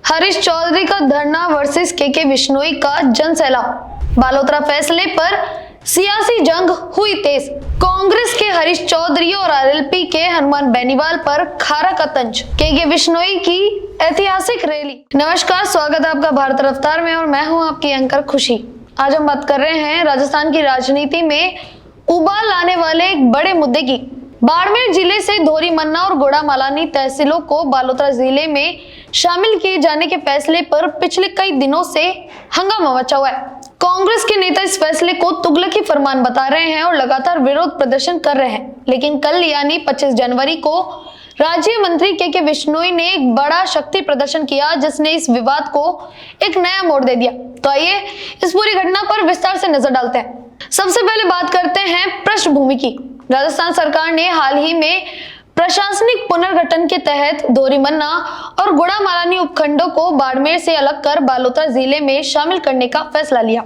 हरीश चौधरी का धरना वर्सेस के बिश्नोई का जन सैलाब। बालोतरा फैसले पर सियासी जंग हुई तेज। कांग्रेस के हरीश चौधरी और आरएलपी के हनुमान बेनीवाल पर खारा का तंज। के बिश्नोई की ऐतिहासिक रैली। नमस्कार, स्वागत है आपका भारत रफ्तार में और मैं हूं आपकी एंकर खुशी। आज हम बात कर रहे हैं राजस्थान की राजनीति में उबाल लाने वाले एक बड़े मुद्दे की। बाड़मेर जिले से धोरी मन्ना और गोड़ा मालानी तहसीलों को बालोतरा जिले में शामिल किए जाने के फैसले पर पिछले कई दिनों से हंगामा मचा हुआ है। कांग्रेस के नेता इस फैसले को तुगलकी फरमान बता रहे हैं और लगातार विरोध प्रदर्शन कर रहे हैं, लेकिन कल यानी 25 जनवरी को राज्य मंत्री के बिश्नोई ने एक बड़ा शक्ति प्रदर्शन किया, जिसने इस विवाद को एक नया मोड़ दे दिया। तो आइए इस पूरी घटना पर विस्तार से नजर डालते हैं। सबसे पहले बात करते हैं पृष्ठभूमि की। राजस्थान सरकार ने हाल ही में प्रशासनिक पुनर्गठन के तहत धोरी मन्ना और गोड़ा मालानी उपखंडों को बाड़मेर से अलग कर बालोतरा जिले में शामिल करने का फैसला लिया।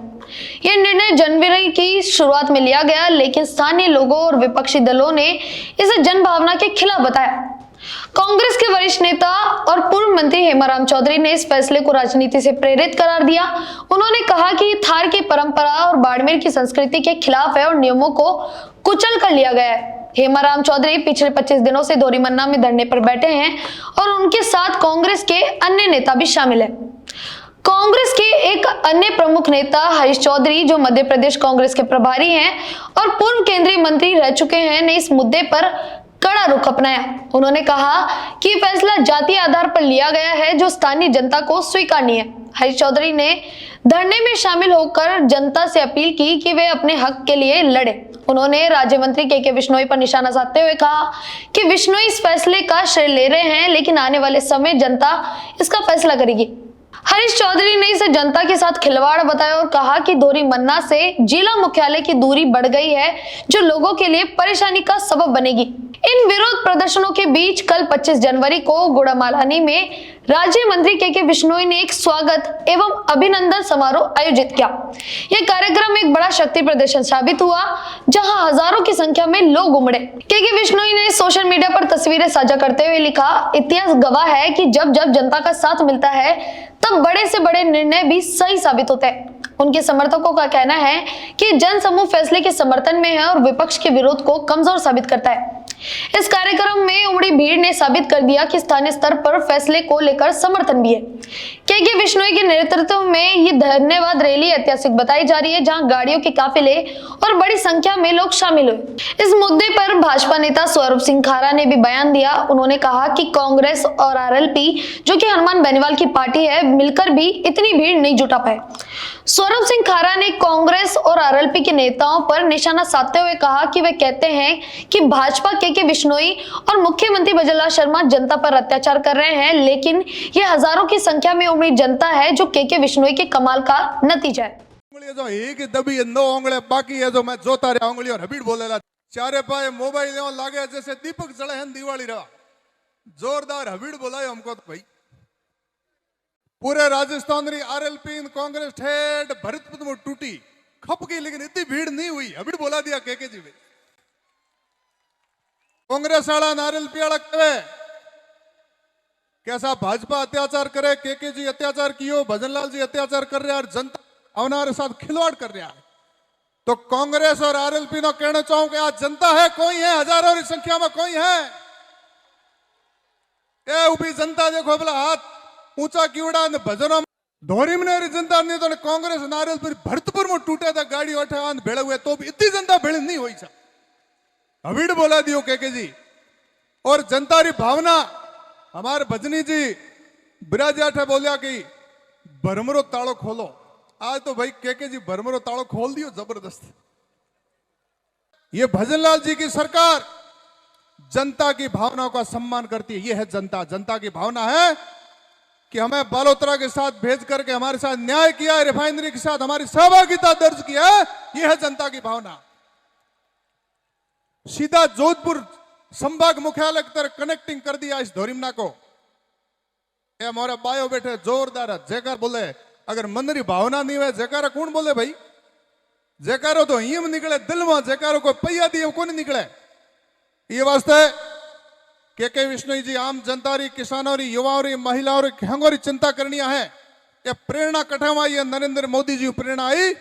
यह निर्णय जनवरी की शुरुआत में लिया गया, लेकिन स्थानीय लोगों और विपक्षी दलों ने इसे जनभावना के खिलाफ बताया। कांग्रेस के वरिष्ठ नेता और पूर्व मंत्री हेमाराम चौधरी ने इस फैसले को राजनीति से प्रेरित करार दिया। उन्होंने कहा कि थार की परंपरा और बाड़मेर की संस्कृति के खिलाफ है और नियमों को कुचल कर लिया गया है। हेमाराम चौधरी पिछले 25 दिनों से धोरी मन्ना में धरने पर बैठे हैं और उनके साथ कांग्रेस के अन्य नेता भी शामिल है। कांग्रेस के एक अन्य प्रमुख नेता हरीश चौधरी, जो मध्य प्रदेश कांग्रेस के प्रभारी हैं और पूर्व केंद्रीय मंत्री रह चुके हैं, ने इस मुद्दे पर कड़ा रुख अपनाया। उन्होंने कहा कि फैसला जातीय आधार पर लिया गया है, जो स्थानीय जनता को स्वीकारनीय है। हरीश चौधरी ने धरने में शामिल होकर जनता से अपील की कि वे अपने हक के लिए लड़े। उन्होंने राज्य मंत्री के बिश्नोई पर निशाना साधते हुए कहा कि बिश्नोई इस फैसले का श्रेय ले रहे हैं, लेकिन आने वाले समय जनता इसका फैसला करेगी। हरीश चौधरी ने इसे जनता के साथ खिलवाड़ बताया और कहा कि धोरी मन्ना से जिला मुख्यालय की दूरी बढ़ गई है, जो लोगों के लिए परेशानी का सबब बनेगी। इन विरोध प्रदर्शनों के बीच कल 25 जनवरी को गोड़ा मालानी में राज्य मंत्री के बिश्नोई ने एक स्वागत एवं अभिनंदन समारोह आयोजित किया। यह कार्यक्रम एक बड़ा शक्ति प्रदर्शन साबित हुआ, जहां हजारों की संख्या में लोग उमड़े। के बिश्नोई ने सोशल मीडिया पर तस्वीरें साझा करते हुए लिखा, इतिहास गवाह है कि जब जब जनता का साथ मिलता है तब बड़े से बड़े निर्णय भी सही साबित होते हैं। उनके समर्थकों का कहना है कि जन समूह फैसले के समर्थन में है और विपक्ष के विरोध को कमजोर साबित करता है। इस कार्यक्रम में उमड़ी भीड़ ने साबित कर दिया कि स्थानीय स्तर पर फैसले को लेकर समर्थन भी है। के बिश्नोई के नेतृत्व में ये धन्यवाद रैली ऐतिहासिक बताई जा रही है, जहां गाड़ियों के काफिले और बड़ी संख्या में लोग शामिल हुए। इस मुद्दे पर भाजपा नेता स्वरूप सिंह खारा ने भी बयान दिया। उन्होंने कहा कि कांग्रेस और आरएलपी, जो कि हनुमान बेनीवाल की पार्टी है, मिलकर भी इतनी भीड़ नहीं जुटा पाए। स्वरूप सिंह खारा ने कांग्रेस और आरएलपी के नेताओं पर निशाना साधते हुए कहा कि वे कहते हैं कि भाजपा के बिश्नोई और मुख्यमंत्री भजनलाल शर्मा जनता पर अत्याचार कर रहे हैं, लेकिन ये हजारों की संख्या में उमड़ी जनता है, जो के बिश्नोई के कमाल का नतीजा है। जो एक दबी है, 9 उंगली बाकी है, जो मैं जोता रहा उंगली और हबीड़ बोलेला चारे पाए मोबाइल लागे जैसे दीपक जले हैं दिवाली रहा। जोरदार हबीड़ बोला हमको तो भाई पूरे राजस्थान री आरएलपी कांग्रेस ठेठ भरतपुर में टूटी खप गई, लेकिन इतनी भीड़ नहीं हुई। हबीड़ बोला दिया के जी भाई। कांग्रेस वाला आरएलपी वाला कहे कैसा भाजपा अत्याचार करे, के जी अत्याचार कियो, भजनलाल जी अत्याचार कर रहे हैं और जनता हमारे साथ खिलवाड़ कर रहा है। तो कांग्रेस और आरएलपी ने कहना चाहूं कि आज जनता है, कोई है, हजारों की संख्या में कोई है। ये उभी जनता देखो, बोला हाथ ऊंचा किवड़ा ने भजनों धोरी में जनता नहीं तो कांग्रेस आरएलपी भरतपुर में टूटे था गाड़ी उठा भेड़े हुए, तो भी इतनी जनता भेड़ नहीं हुई। हबीड़ बोला दियो के जी। और जनता री भावना हमारे भजनी जी बिराजाठे बोलिया कि भरमरो तालो खोलो। आज तो भाई के जी भरमरो तालो खोल दियो जबरदस्त। ये भजनलाल जी की सरकार जनता की भावनाओं का सम्मान करती है। ये है जनता। जनता की भावना है कि हमें बालोतरा के साथ भेज करके हमारे साथ न्याय किया है, रिफाइनरी के साथ हमारी सहभागिता दर्ज किया है। यह है जनता की भावना। सीधा जोधपुर संभाग मुख्यालय की तरह कनेक्टिंग कर दिया इस धोरीमना को। ये हमारे बायो बैठे जोरदार जयकार बोले। अगर मन री भावना नहीं है जयकारा कौन बोले भाई? जयकारो तो हिम निकले दिल में, जयकारो को पैया दिए को नहीं निकले। ये वास्ते के विश्नोई जी आम जनता री किसानों री युवाओं री महिलाओं री हेंगों री चिंता करनी है। ये प्रेरणा कठवा ये नरेंद्र मोदी जी प्रेरणा आई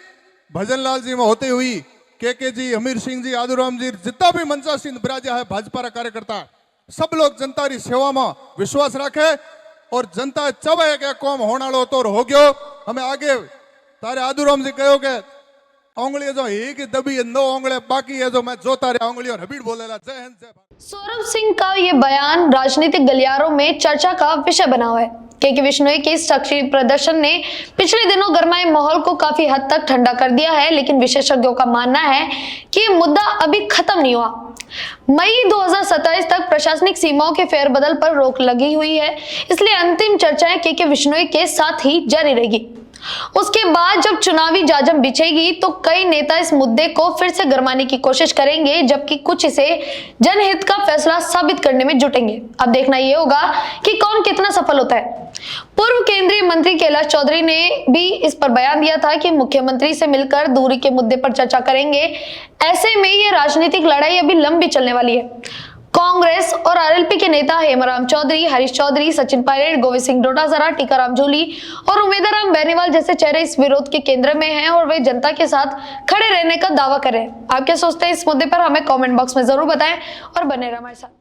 भजनलाल जी में होते हुई के जी, हमीर सिंह जी, आदुराम जी, जितना भी मनसा सिंह बिराजा है भाजपा रा कार्यकर्ता सब लोग जनता री सेवा में विश्वास रखे और जनता चाहे कि कौम होना तो हो गयो। हमें आगे तारे आदुराम जी कहो के उंगली जो एक दबी है, 9 उंगली बाकी है जो मैं जो तारे उंगली और हबीड़ बोलेला। जय हिंद, जय भारत। सौरभ सिंह का ये बयान राजनीतिक गलियारों में चर्चा का विषय बना हुआ है। के विश्नोई के इस सक्रिय प्रदर्शन ने पिछले दिनों गरमाए माहौल को काफी हद तक ठंडा कर दिया है, लेकिन विशेषज्ञों का मानना है कि ये मुद्दा अभी खत्म नहीं हुआ। मई 2027 तक प्रशासनिक सीमाओं के फेरबदल पर रोक लगी हुई है, इसलिए अंतिम चर्चाएं के विश्नोई के साथ ही जारी रहेगी। उसके बाद जब चुनावी जाजम बिछेगी तो कई नेता इस मुद्दे को फिर से गरमाने की कोशिश करेंगे, जबकि कुछ इसे जनहित का फैसला साबित करने में जुटेंगे। अब देखना यह होगा कि कौन कितना सफल होता है। पूर्व केंद्रीय मंत्री कैलाश चौधरी ने भी इस पर बयान दिया था कि मुख्यमंत्री से मिलकर दूरी के मुद्दे पर चर्चा करेंगे। ऐसे में ये राजनीतिक लड़ाई अभी लंबी चलने वाली है। कांग्रेस और आरएलपी के नेता हेमराम चौधरी, हरीश चौधरी, सचिन पायलट, गोविंद सिंह डोटासरा, टीकाराम जूली और उमेदराम बेनीवाल जैसे चेहरे इस विरोध के केंद्र में हैं और वे जनता के साथ खड़े रहने का दावा कर रहे हैं। आप क्या सोचते हैं इस मुद्दे पर? हमें कमेंट बॉक्स में जरूर बताएं और बने रहें हमारे साथ।